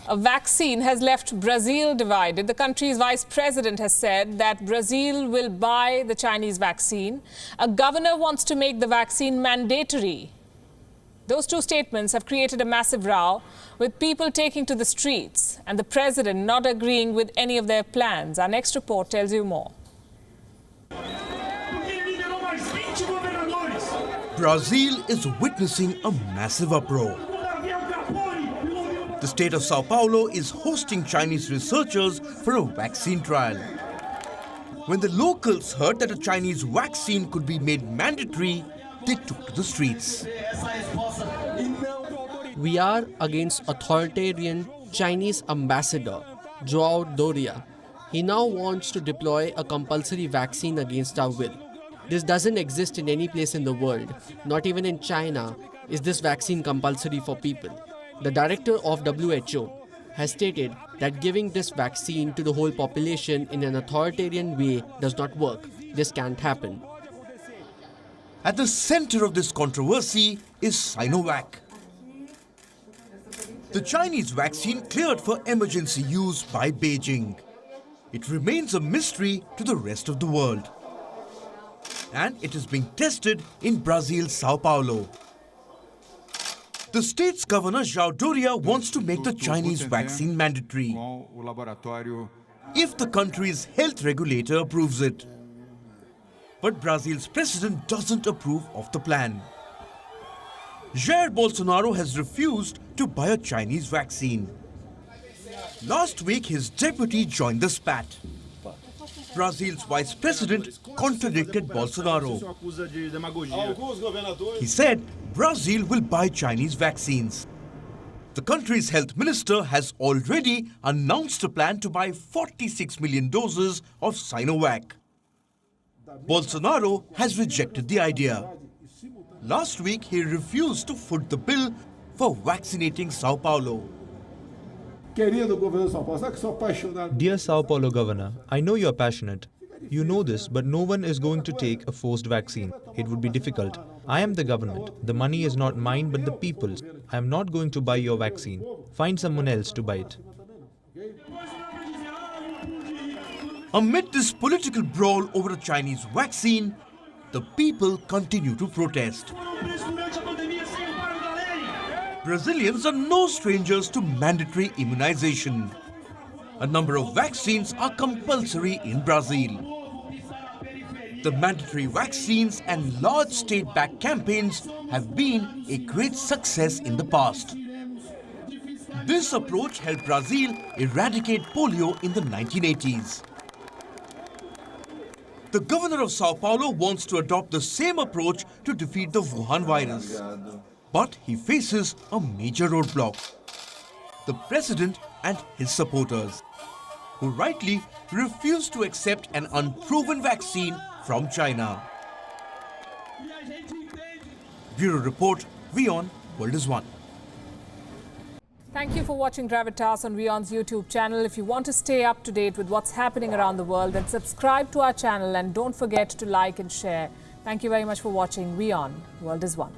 A vaccine has left Brazil divided. The country's vice president has said that Brazil will buy the Chinese vaccine. A governor wants to make the vaccine mandatory. Those two statements have created a massive row, with people taking to the streets and the president not agreeing with any of their plans. Our next report tells you more. Brazil is witnessing a massive uproar. The state of Sao Paulo is hosting Chinese researchers for a vaccine trial. When the locals heard that a Chinese vaccine could be made mandatory, they took to the streets. We are against authoritarian Chinese ambassador, Joao Doria. He now wants to deploy a compulsory vaccine against our will. This doesn't exist in any place in the world. Not even in China is this vaccine compulsory for people. The director of WHO has stated that giving this vaccine to the whole population in an authoritarian way does not work. This can't happen. At the center of this controversy is Sinovac. The Chinese vaccine cleared for emergency use by Beijing. It remains a mystery to the rest of the world. And it is being tested in Brazil's Sao Paulo. The state's governor, Joao Doria, wants to make the Chinese vaccine mandatory if the country's health regulator approves it. But Brazil's president doesn't approve of the plan. Jair Bolsonaro has refused to buy a Chinese vaccine. Last week, his deputy joined the spat. Brazil's vice president contradicted Bolsonaro. He said Brazil will buy Chinese vaccines. The country's health minister has already announced a plan to buy 46 million doses of Sinovac. Bolsonaro has rejected the idea. Last week, he refused to foot the bill for vaccinating Sao Paulo. Dear Sao Paulo Governor, I know you are passionate. You know this, but no one is going to take a forced vaccine. It would be difficult. I am the government. The money is not mine but the people's. I am not going to buy your vaccine. Find someone else to buy it. Amid this political brawl over a Chinese vaccine, the people continue to protest. Brazilians are no strangers to mandatory immunization. A number of vaccines are compulsory in Brazil. The mandatory vaccines and large state-backed campaigns have been a great success in the past. This approach helped Brazil eradicate polio in the 1980s. The governor of Sao Paulo wants to adopt the same approach to defeat the Wuhan virus. But he faces a major roadblock: the president and his supporters, who rightly refuse to accept an unproven vaccine from China. Bureau Report, WION, World is One. Thank you for watching Gravitas on WION's YouTube channel. If you want to stay up to date with what's happening around the world, then subscribe to our channel and don't forget to like and share. Thank you very much for watching WION, World is One.